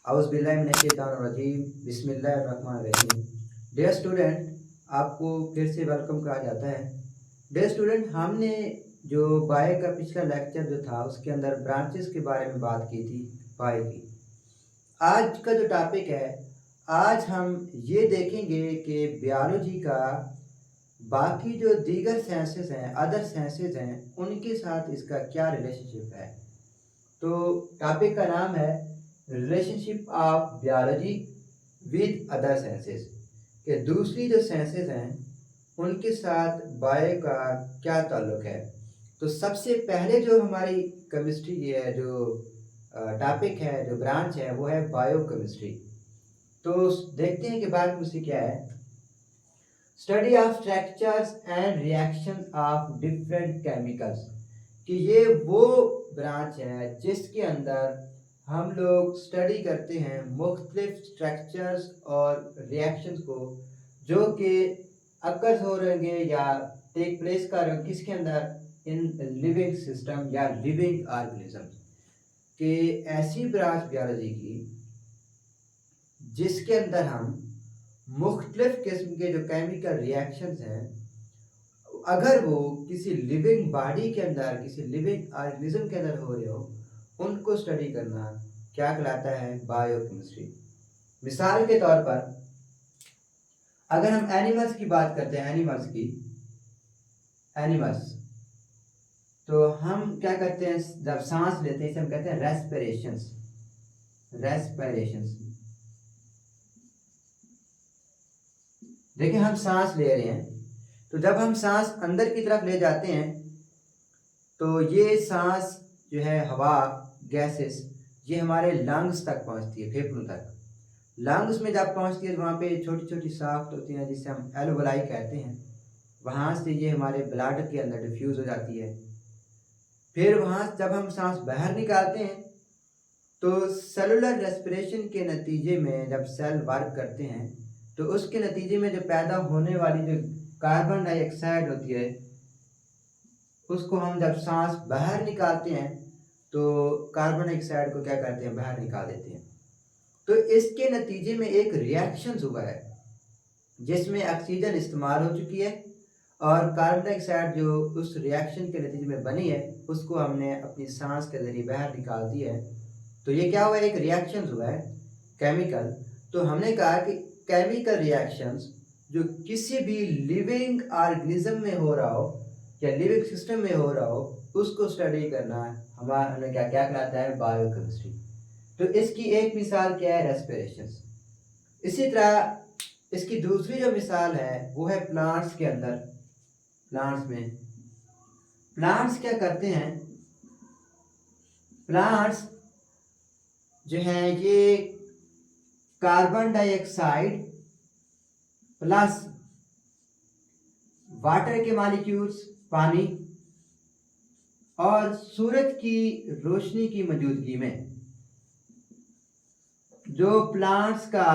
औज़ुबिल्लाहिमिनश्शैतानिर्रजीम बिस्मिल्लाहिर्रहमानिर्रहीम। Dear student, आपको फिर से वेलकम कहा जाता है। डियर स्टूडेंट, हमने जो बायो का पिछला लेक्चर जो था उसके अंदर ब्रांचेस के बारे में बात की थी, बायो की। आज का जो टॉपिक है, आज हम ये देखेंगे कि बायोलॉजी का बाकी जो दीगर साइंसेस हैं, अदर साइंसेस हैं, उनके साथ इसका क्या रिलेशनशिप है। तो टॉपिक का नाम है relationship of biology with other sciences, कि दूसरी जो साइंसेस हैं उनके साथ बायो का क्या ताल्लुक है। तो सबसे पहले जो हमारी केमिस्ट्री है, जो टॉपिक है, जो ब्रांच है, वो है बायो केमिस्ट्री। तो देखते हैं कि बायो केमिस्ट्री क्या है। Study of structures and reaction of different chemicals, कि ये वो ब्रांच है जिसके अंदर हम लोग स्टडी करते हैं मुख्तलिफ स्ट्रक्चर्स और रिएक्शंस को, जो कि अक्सर हो रहेंगे या टेक प्लेस कर रहे किसके अंदर, इन लिविंग सिस्टम या लिविंग ऑर्गेनिज्म। कि ऐसी ब्रांच बायोलॉजी की जिसके अंदर हम मुख्तलिफ किस्म के जो केमिकल रिएक्शंस हैं, अगर वो किसी लिविंग बॉडी के अंदर, किसी लिविंग ऑर्गेनिज्म के अंदर हो रहे हो, उनको स्टडी करना क्या कहलाता है, बायोकेमिस्ट्री। मिसाल के तौर पर अगर हम एनिमल्स की बात करते हैं, एनिमल्स, तो हम क्या करते हैं, जब सांस लेते हैं इसे हम कहते हैं रेस्पिरेशंस। देखिए, हम सांस ले रहे हैं, तो जब हम सांस अंदर की तरफ ले जाते हैं तो ये सांस जो है, हवा, गैसेस, ये हमारे लंग्स तक पहुंचती है, फेफड़ों तक। लंग्स में जब पहुंचती है तो वहाँ पे छोटी छोटी शाफ्ट होती हैं जिसे हम एल्वोलाई कहते हैं। वहाँ से ये हमारे ब्लड के अंदर डिफ्यूज़ हो जाती है। फिर वहाँ जब हम सांस बाहर निकालते हैं तो सेलुलर रेस्पिरेशन के नतीजे में जब सेल वर्क करते हैं तो उसके नतीजे में जो पैदा होने वाली जो कार्बन डाइऑक्साइड होती है, उसको हम जब सांस बाहर निकालते हैं तो कार्बन डाइऑक्साइड को क्या करते हैं, बाहर निकाल देते हैं। तो इसके नतीजे में एक रिएक्शन हुआ है जिसमें ऑक्सीजन इस्तेमाल हो चुकी है और कार्बन डाइऑक्साइड जो उस रिएक्शन के नतीजे में बनी है उसको हमने अपनी सांस के जरिए बाहर निकाल दिया है। तो ये क्या हुआ है, एक रिएक्शन हुआ है केमिकल। तो हमने कहा कि केमिकल रिएक्शंस जो किसी भी लिविंग ऑर्गेनिज्म में हो रहा हो या लिविंग सिस्टम में हो रहा हो, उसको स्टडी करना हमें क्या क्या कहलाता है, बायोकेमिस्ट्री। तो इसकी एक मिसाल क्या है, रेस्पिरेशंस। इसी तरह इसकी दूसरी जो मिसाल है वो है प्लांट्स के अंदर। प्लांट्स क्या करते हैं, प्लांट्स जो हैं ये कार्बन डाइऑक्साइड प्लस वाटर के मॉलिक्यूल्स, पानी, और सूरज की रोशनी की मौजूदगी में जो प्लांट्स का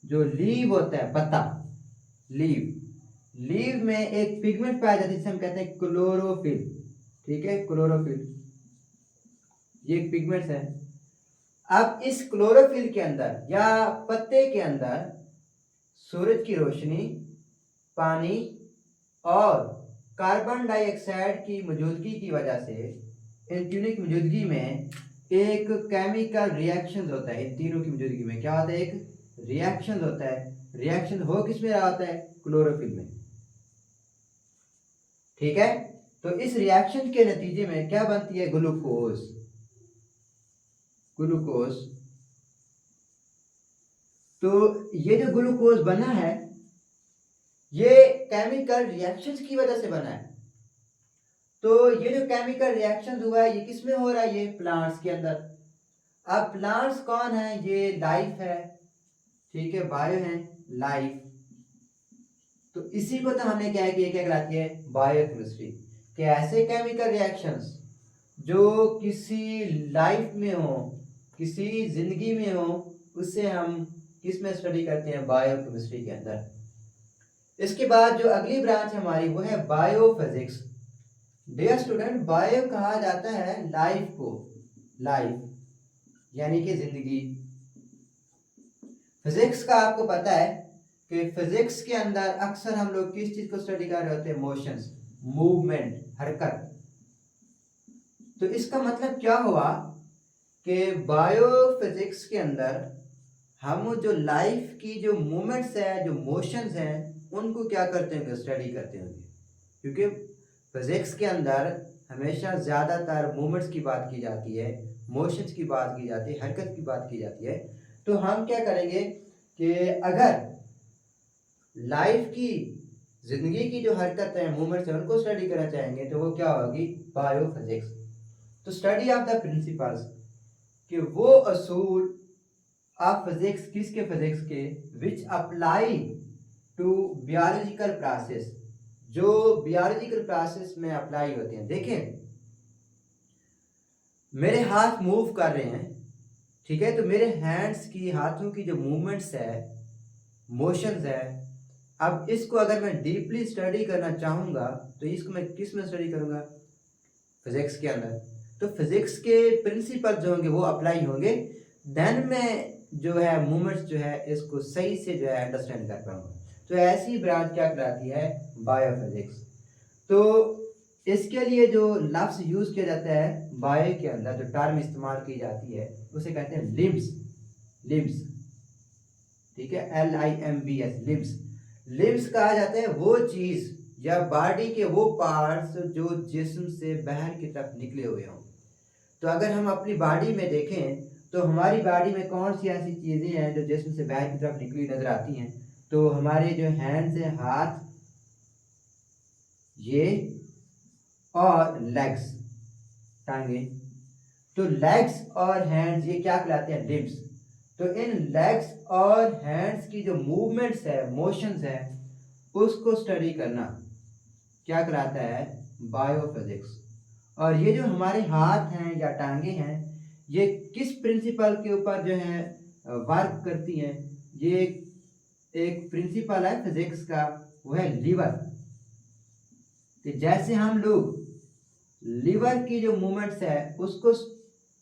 जो लीव होता है, पत्ता, लीव में एक पिगमेंट पाया जाता है जिसे हम कहते हैं क्लोरोफिल। ठीक है, क्लोरोफिल ये एक पिगमेंट है। अब इस क्लोरोफिल के अंदर या पत्ते के अंदर सूरज की रोशनी, पानी और कार्बन डाइऑक्साइड की मौजूदगी की वजह से, इन तीनों की मौजूदगी में एक केमिकल रिएक्शन होता है। इन तीनों की मौजूदगी में क्या होता है, एक रिएक्शन होता है। रिएक्शन हो किस में रहा होता है, क्लोरोफिल में। ठीक है, तो इस रिएक्शन के नतीजे में क्या बनती है, ग्लूकोज। तो ये जो ग्लूकोज बना है ये केमिकल रिएक्शंस की वजह से बना है। तो ये जो केमिकल रिएक्शन हुआ है ये किस में हो रहा है, ये प्लांट्स के अंदर। अब प्लांट्स कौन है, ये लाइफ है। ठीक है, बायो है, लाइफ। तो इसी को तो हमने क्या किया, क्या कहलाती है, बायोकेमिस्ट्री। कि ऐसे केमिकल रिएक्शंस जो किसी लाइफ में हो, किसी जिंदगी में हो, उससे हम किस में स्टडी करते हैं, बायोकेमिस्ट्री के अंदर। इसके बाद जो अगली ब्रांच हमारी वो है बायोफिजिक्स। डियर स्टूडेंट, बायो कहा जाता है लाइफ को, लाइफ यानी कि जिंदगी। फिजिक्स का आपको पता है कि फिजिक्स के अंदर अक्सर हम लोग किस चीज को स्टडी कर रहे होते हैं? मोशंस, मूवमेंट, हरकत। तो इसका मतलब क्या हुआ कि बायोफिजिक्स के अंदर हम जो लाइफ की जो मूवमेंट्स है, जो मोशंस हैं, उनको क्या करते होंगे? स्टडी करते होंगे। क्योंकि फिजिक्स के अंदर हमेशा ज़्यादातर मूवमेंट्स की बात की जाती है, मोशंस की बात की जाती है, हरकत की बात की जाती है। तो हम क्या करेंगे कि अगर लाइफ की, जिंदगी की जो हरकत है, मूवमेंट्स है, उनको स्टडी करना चाहेंगे तो वो क्या होगी? बायोफिजिक्स। तो स्टडी ऑफ द प्रिंसिपल्स, कि वो असूल ऑफ फिजिक्स, किसके? फिजिक्स के, विच अप्लाई टू बियोलॉजिकल प्रोसेस, जो बियोलॉजिकल प्रोसेस में अप्लाई होते हैं। देखें, मेरे हाथ मूव कर रहे हैं, ठीक है, तो मेरे हैंड्स की, हाथों की जो मूवमेंट्स है, मोशंस है, अब इसको अगर मैं डीपली स्टडी करना चाहूँगा तो इसको मैं किस में स्टडी करूँगा? फिजिक्स के अंदर। तो फिजिक्स के प्रिंसिपल जो होंगे वो अप्लाई होंगे, देन मैं जो है मूवमेंट्स जो है इसको सही से जो है अंडरस्टैंड कर पाऊंगा। तो ऐसी ब्रांच क्या कहलाती है? बायोफिजिक्स। तो इसके लिए जो लफ्ज़ यूज़ किया जाता है बायो के अंदर, जो टर्म इस्तेमाल की जाती है, उसे कहते हैं लिम्स। लिम्स, ठीक है, LIMBS, लिम्स। लिम्स कहा जाता है वो चीज़ या बॉडी के वो पार्ट्स जो जिस्म से बाहर की तरफ निकले हुए हों। तो अगर हम अपनी बॉडी में देखें तो हमारी बॉडी में कौन सी ऐसी चीज़ें हैं जो जिस्म से बाहर की तरफ निकली नजर आती हैं? तो हमारे जो हैंड्स हैं, हाथ, ये, और लेग्स, टांगे। तो लेग्स और हैंड्स ये क्या कहलाते हैं? लिम्स। तो इन लेग्स और हैंड्स की जो मूवमेंट्स है, मोशंस है, उसको स्टडी करना क्या कहलाता है? बायोफिजिक्स। और ये जो हमारे हाथ हैं या टांगे हैं, ये किस प्रिंसिपल के ऊपर जो है वर्क करती हैं? ये एक प्रिंसिपल है फिजिक्स का, वो है लीवर। कि जैसे हम लोग लीवर की जो मूवमेंट्स है उसको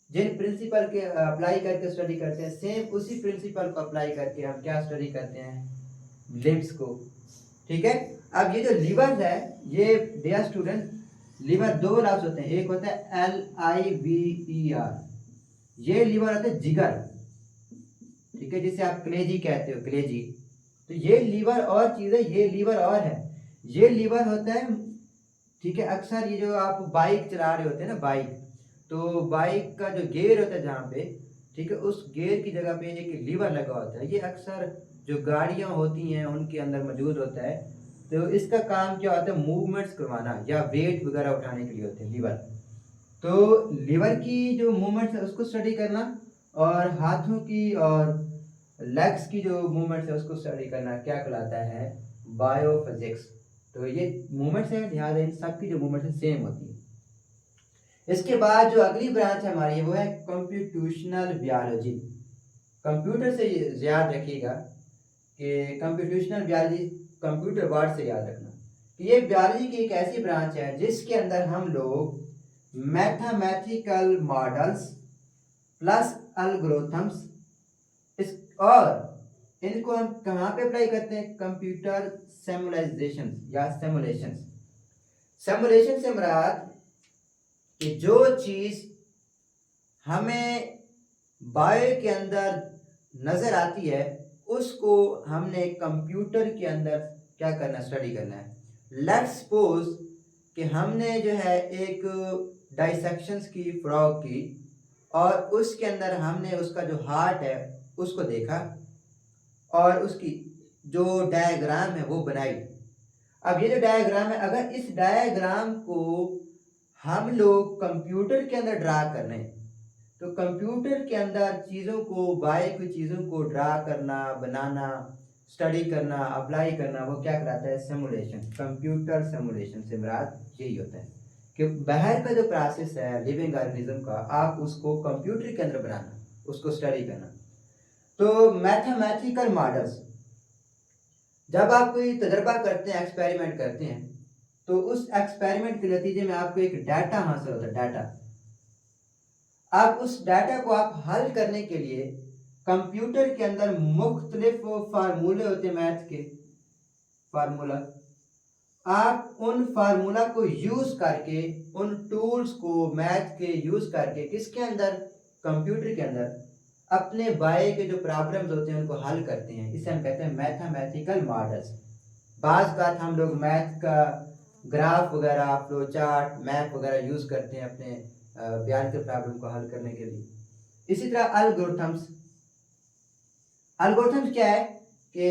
जिन प्रिंसिपल के अप्लाई करके स्टडी करते हैं, सेम उसी प्रिंसिपल को अप्लाई करके हम क्या स्टडी करते हैं? लिम्स को। ठीक है। अब ये जो लीवर है, ये डियर स्टूडेंट, लीवर दो लफ्ज होते हैं। एक होता है LIVER, ये लीवर होता है जिगर, ठीक है, जिसे आप कलेजी कहते हो, कलेजी। तो ये लीवर और चीज है, ये लीवर और है। ये लीवर होता है, ठीक है, अक्सर ये जो आप बाइक चला रहे होते हैं ना, बाइक, तो बाइक का जो गेयर होता है जहाँ पे, ठीक है, उस गेयर की जगह पे एक लीवर लगा होता है। ये अक्सर जो गाड़ियाँ होती हैं उनके अंदर मौजूद होता है। तो इसका काम क्या होता है? मूवमेंट्स करवाना या वेट वगैरह उठाने के लिए होते हैं लीवर। तो लीवर की जो मूवमेंट्स है उसको स्टडी करना, और हाथों की और लेग्स की जो मूवमेंट्स है उसको स्टडी करना क्या कहलाता है? बायोफिजिक्स। तो ये मूवमेंट्स हैं, ध्यान दें, इन सब की जो मूवमेंट्स है सेम होती है। इसके बाद जो अगली ब्रांच है हमारी, वो है कंप्यूटेशनल बायोलॉजी। कंप्यूटर से याद रखिएगा कि कंप्यूटेशनल बायोलॉजी, कंप्यूटर वर्ड से याद रखना कि ये बायोलॉजी की एक ऐसी ब्रांच है जिसके अंदर हम लोग मैथमेटिकल मॉडल्स प्लस एल्गोरिथम्स, इस और इनको हम कहाँ पे अप्लाई करते हैं? कंप्यूटर सिमुलाइजेशन या सिमुलेशन। सिमुलेशन से मुराद कि जो चीज हमें बायो के अंदर नजर आती है उसको हमने कंप्यूटर के अंदर क्या करना? स्टडी करना है। लेट्स सपोज कि हमने जो है एक डाइसेक्शंस की फ्रॉग की, और उसके अंदर हमने उसका जो हार्ट है उसको देखा और उसकी जो डायग्राम है वो बनाई। अब ये जो डायग्राम है, अगर इस डायग्राम को हम लोग कंप्यूटर के अंदर ड्रा कर रहे हैं, तो कंप्यूटर के अंदर चीज़ों को, बायो की चीज़ों को ड्रा करना, बनाना, स्टडी करना, अप्लाई करना, वो क्या कहलाता है? सिमुलेशन। कंप्यूटर सिमुलेशन से मुराद यही होता है कि बाहर का जो प्रोसेस है लिविंग ऑर्गेनिज्म का, आप उसको कंप्यूटर के अंदर बनाना, उसको स्टडी करना। तो मैथमेटिकल मॉडल्स, जब आप कोई तजर्बा करते हैं, एक्सपेरिमेंट करते हैं, तो उस एक्सपेरिमेंट के नतीजे में आपको एक डाटा हासिल होता है, डाटा। अब उस डाटा को आप हल करने के लिए कंप्यूटर के अंदर मुख्तलिफ फार्मूले होते हैं, मैथ के फार्मूला। आप उन फार्मूला को यूज करके, उन टूल्स को मैथ के यूज करके किसके अंदर, कंप्यूटर के अंदर अपने बाय के जो प्रॉब्लम्स होते हैं उनको हल करते हैं। इसे हम कहते हैं मैथमेटिकल मॉडल्स। बाज़ बात हम लोग मैथ का ग्राफ वगैरह, फ्लो चार्ट, मैप वगैरह यूज करते हैं अपने बयान के प्रॉब्लम को हल करने के लिए। इसी तरह एल्गोरिथम्स, एल्गोरिथम्स क्या है कि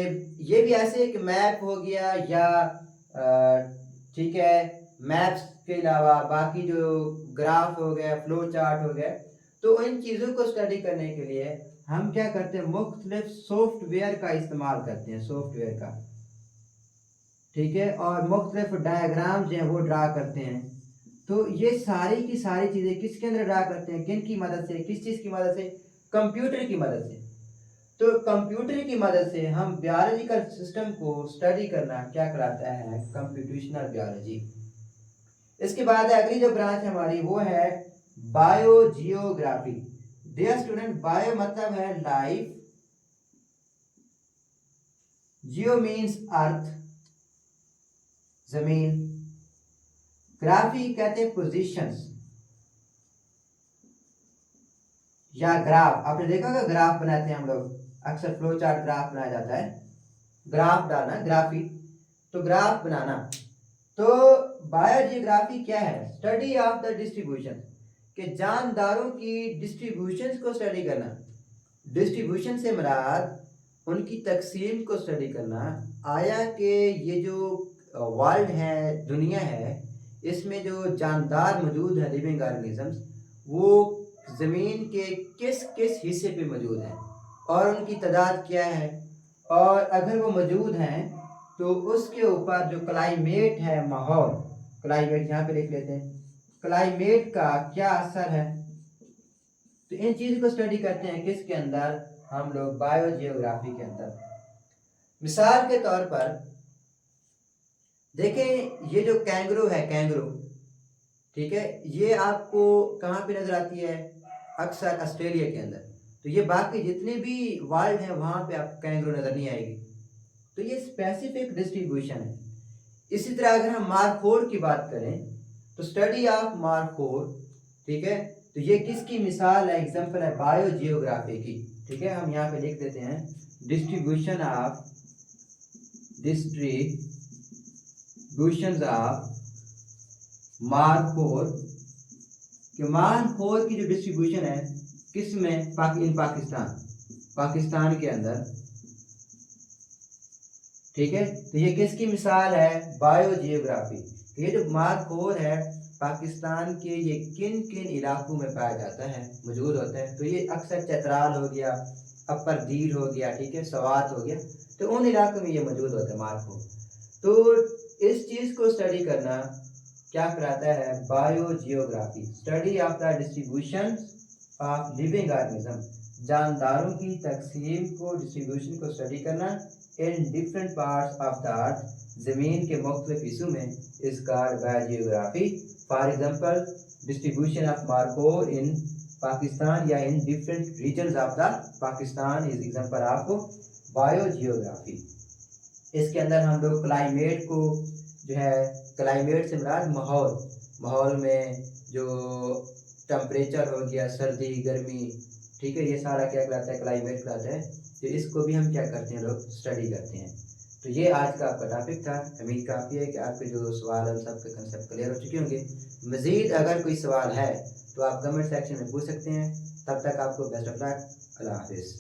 ये भी ऐसे कि मैप हो गया या ठीक है, मैप्स के अलावा बाकी जो ग्राफ हो गया, फ्लो चार्ट हो गया, तो इन चीज़ों को स्टडी करने के लिए हम क्या करते हैं, मुख्तलिफ सॉफ्टवेयर का इस्तेमाल करते हैं, सॉफ्टवेयर का, ठीक है, और मुख्तलिफ डायग्राम जो है वो ड्रा करते हैं। तो ये सारी की सारी चीज़ें किसके अंदर ड्रा करते हैं, किन की मदद से, किस चीज़ की मदद से, कंप्यूटर की मदद से। तो कंप्यूटर की मदद से हम बायोलॉजिकल सिस्टम को स्टडी करना क्या कहलाता है, कंप्यूटेशनल बायोलॉजी। इसके बाद अगली जो ब्रांच हमारी वो है बायोजियोग्राफी। डियर स्टूडेंट, बायो मतलब है लाइफ, जियो मीन्स अर्थ, जमीन, ग्राफी कहते हैं पोजीशंस या ग्राफ। आपने देखा होगा ग्राफ बनाते हैं हम लोग, अक्सर फ्लो चार्ट ग्राफ बनाया जाता है, ग्राफ डालना, ग्राफी, तो ग्राफ बनाना। तो बायोजियोग्राफी क्या है, स्टडी ऑफ द डिस्ट्रीब्यूशन, के जानदारों की डिस्ट्रीब्यूशंस को स्टडी करना। डिस्ट्रीब्यूशन से मुराद उनकी तकसीम को स्टडी करना। आया कि ये जो वर्ल्ड है, दुनिया है, इसमें जो जानदार मौजूद है, लिविंग ऑर्गेनिजम्स, वो ज़मीन के किस किस हिस्से पे मौजूद हैं और उनकी तादाद क्या है, और अगर वो मौजूद हैं तो उसके ऊपर जो क्लाइमेट है, माहौल, क्लाइमेट यहाँ पे लिख लेते हैं, क्लाइमेट का क्या असर है। तो इन चीज़ को स्टडी करते हैं किसके अंदर, हम लोग बायोजियोग्राफी के अंदर। मिसाल के तौर पर देखें, ये जो कैंगरू है, कैंगरू, ठीक है, ये आपको कहाँ पे नजर आती है, अक्सर ऑस्ट्रेलिया के अंदर। तो ये बाकी जितने भी वर्ल्ड है वहाँ पे आपको कैंगरू नजर नहीं आएगी। तो ये स्पेसिफिक डिस्ट्रीब्यूशन है। इसी तरह अगर हम मारखोर की बात करें तो स्टडी ऑफ मारखोर, ठीक है, तो ये किसकी मिसाल है, एग्जांपल है बायोजियोग्राफी की। ठीक है, हम यहाँ पे लिख देते हैं डिस्ट्रीब्यूशन ऑफ मारखोर, कि मारखोर की जो डिस्ट्रीब्यूशन है किस में, इन पाकिस्तान के अंदर, ठीक है। तो ये किसकी मिसाल है, बायोजियोग्राफी। ये जो मारखोर है पाकिस्तान के, ये किन किन इलाकों में पाया जाता है, मौजूद होता है। तो ये अक्सर चतराल हो गया, अपर दीर हो गया, ठीक है, सवात हो गया, तो उन इलाकों में ये मौजूद होता है मारखोर। तो इस चीज़ को स्टडी करना क्या कराता है, biogeography, study of the distribution of living organism, जानदारों की तकसीम को, डिस्ट्रीब्यूशन को स्टडी करना in different parts of the earth, ज़मीन के मुख्तलिफ हिस्सों में, is called biogeography. For example distribution of मारखोर इन पाकिस्तान या in different regions of the Pakistan is example of biogeography. इसके अंदर हम लोग क्लाइमेट को जो है, क्लाइमेट से मुराद माहौल, माहौल में जो टेम्परेचर हो गया, सर्दी गर्मी, ठीक है, ये सारा क्या कहलाता है, क्लाइमेट कहलाता है। तो इसको भी हम क्या करते हैं, लोग स्टडी करते हैं। तो ये आज का आपका टॉपिक था। उम्मीद काफ़ी है कि आपके जो सवाल है सबके कंसेप्ट क्लियर हो चुके होंगे। मज़ीद अगर कोई सवाल है तो आप कमेंट सेक्शन में पूछ सकते हैं। तब तक आपको बेस्ट ऑफ लक, अल्लाह हाफिज़।